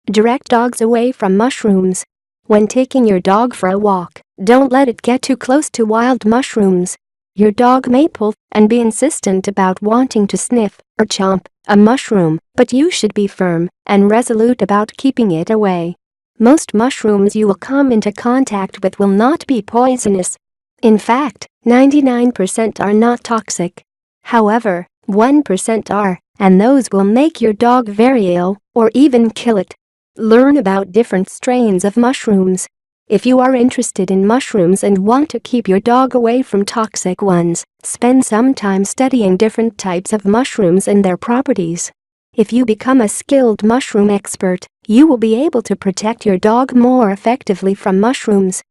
Direct dogs away from mushrooms. When taking your dog for a walk, don't let it get too close to wild mushrooms. Your dog may pull and be insistent about wanting to sniff or chomp a mushroom, but you should be firm and resolute about keeping it away. Most mushrooms you will come into contact with will not be poisonous. In fact, 99% are not toxic. However, 1% are, and those will make your dog very ill or even kill it. Learn about different strains of mushrooms. If you are interested in mushrooms and want to keep your dog away from toxic ones, spend some time studying different types of mushrooms and their properties. If you become a skilled mushroom expert, you will be able to protect your dog more effectively from mushrooms.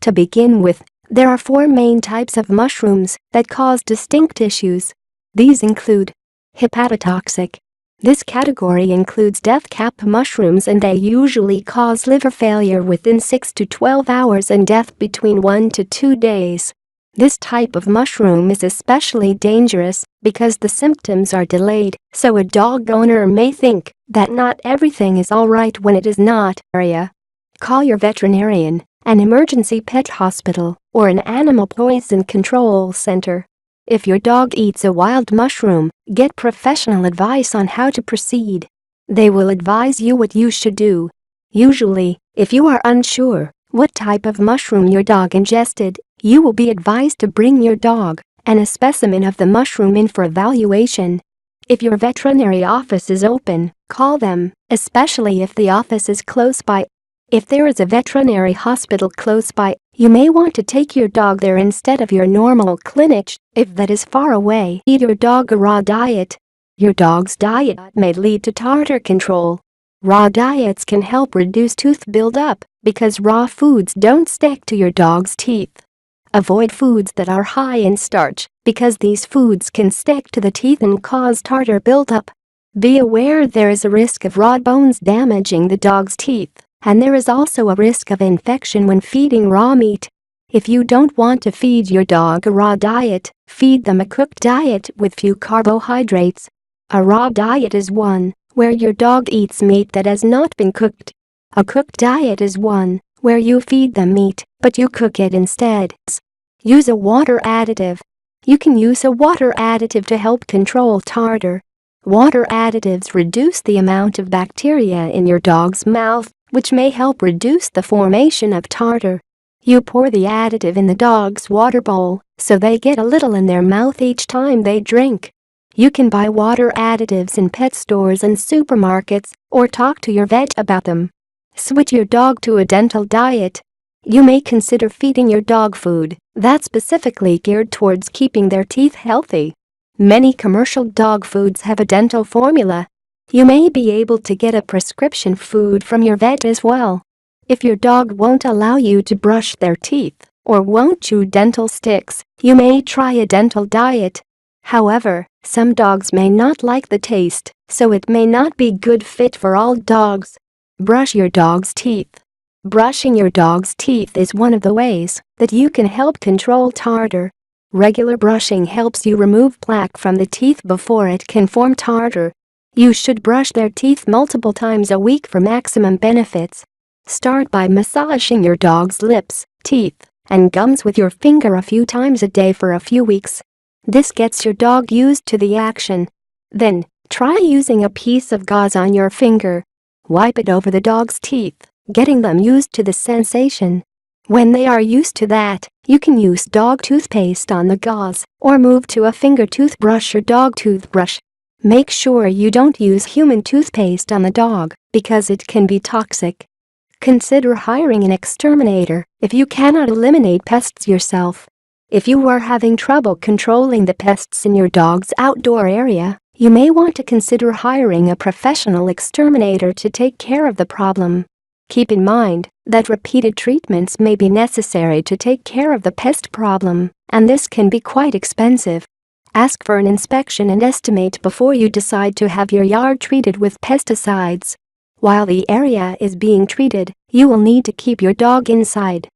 To begin with, there are 4 main types of mushrooms that cause distinct issues. These include hepatotoxic. This category includes death cap mushrooms, and they usually cause liver failure within 6 to 12 hours and death between 1 to 2 days. This type of mushroom is especially dangerous because the symptoms are delayed, so a dog owner may think that not everything is alright when it is not. Call your veterinarian, an emergency pet hospital, or an animal poison control center. If your dog eats a wild mushroom, get professional advice on how to proceed. They will advise you what you should do. Usually, if you are unsure what type of mushroom your dog ingested, you will be advised to bring your dog and a specimen of the mushroom in for evaluation. If your veterinary office is open, call them, especially if the office is close by. If there is a veterinary hospital close by, you may want to take your dog there instead of your normal clinic. If that is far away, eat your dog a raw diet. Your dog's diet may lead to tartar control. Raw diets can help reduce tooth buildup because raw foods don't stick to your dog's teeth. Avoid foods that are high in starch because these foods can stick to the teeth and cause tartar buildup. Be aware there is a risk of raw bones damaging the dog's teeth. And there is also a risk of infection when feeding raw meat. If you don't want to feed your dog a raw diet, feed them a cooked diet with few carbohydrates. A raw diet is one where your dog eats meat that has not been cooked. A cooked diet is one where you feed them meat, but you cook it instead. Use a water additive. You can use a water additive to help control tartar. Water additives reduce the amount of bacteria in your dog's mouth, which may help reduce the formation of tartar. You pour the additive in the dog's water bowl, so they get a little in their mouth each time they drink. You can buy water additives in pet stores and supermarkets, or talk to your vet about them. Switch your dog to a dental diet. You may consider feeding your dog food that's specifically geared towards keeping their teeth healthy. Many commercial dog foods have a dental formula. You may be able to get a prescription food from your vet as well. If your dog won't allow you to brush their teeth or won't chew dental sticks, you may try a dental diet. However, some dogs may not like the taste, so it may not be good fit for all dogs. Brush your dog's teeth. Brushing your dog's teeth is one of the ways that you can help control tartar. Regular brushing helps you remove plaque from the teeth before it can form tartar. You should brush their teeth multiple times a week for maximum benefits. Start by massaging your dog's lips, teeth, and gums with your finger a few times a day for a few weeks. This gets your dog used to the action. Then, try using a piece of gauze on your finger. Wipe it over the dog's teeth, getting them used to the sensation. When they are used to that, you can use dog toothpaste on the gauze or move to a finger toothbrush or dog toothbrush. Make sure you don't use human toothpaste on the dog because it can be toxic. Consider hiring an exterminator if you cannot eliminate pests yourself. If you are having trouble controlling the pests in your dog's outdoor area, you may want to consider hiring a professional exterminator to take care of the problem. Keep in mind that repeated treatments may be necessary to take care of the pest problem, and this can be quite expensive. Ask for an inspection and estimate before you decide to have your yard treated with pesticides. While the area is being treated, you will need to keep your dog inside.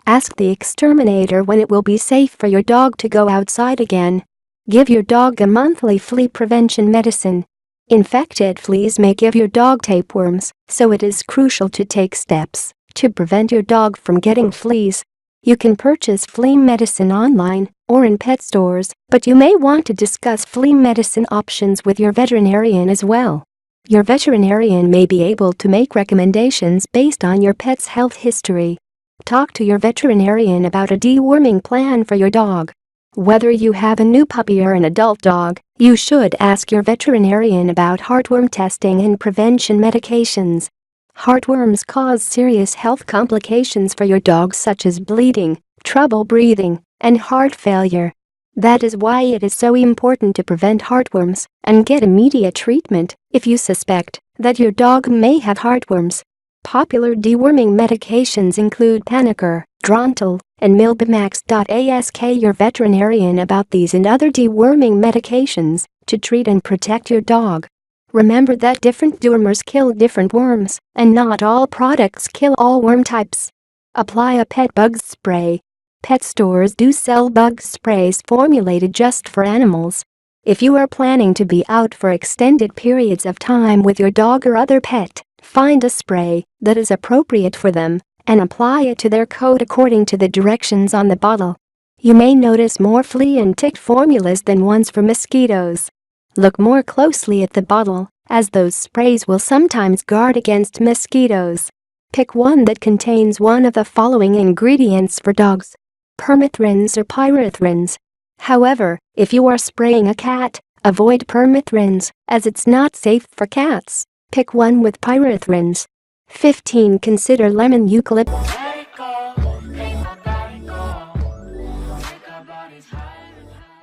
Ask the exterminator when it will be safe for your dog to go outside again. Give your dog a monthly flea prevention medicine. Infected fleas may give your dog tapeworms, so it is crucial to take steps to prevent your dog from getting fleas. You can purchase flea medicine online or in pet stores, but you may want to discuss flea medicine options with your veterinarian as well. Your veterinarian may be able to make recommendations based on your pet's health history. Talk to your veterinarian about a deworming plan for your dog. Whether you have a new puppy or an adult dog, you should ask your veterinarian about heartworm testing and prevention medications. Heartworms cause serious health complications for your dog such as bleeding, trouble breathing, and heart failure. That is why it is so important to prevent heartworms and get immediate treatment if you suspect that your dog may have heartworms. Popular deworming medications include Panicur, Drontal, and Milbemax. Ask your veterinarian about these and other deworming medications to treat and protect your dog. Remember that different dewormers kill different worms, and not all products kill all worm types. Apply a pet bug spray. Pet stores do sell bug sprays formulated just for animals. If you are planning to be out for extended periods of time with your dog or other pet, find a spray that is appropriate for them and apply it to their coat according to the directions on the bottle. You may notice more flea and tick formulas than ones for mosquitoes. Look more closely at the bottle, as those sprays will sometimes guard against mosquitoes. Pick one that contains one of the following ingredients for dogs: permethrins or pyrethrins. However, if you are spraying a cat, avoid permethrins, as it's not safe for cats. Pick one with pyrethrins. 15. Consider lemon eucalyptus. Let it go, make my body go, make our bodies higher and higher.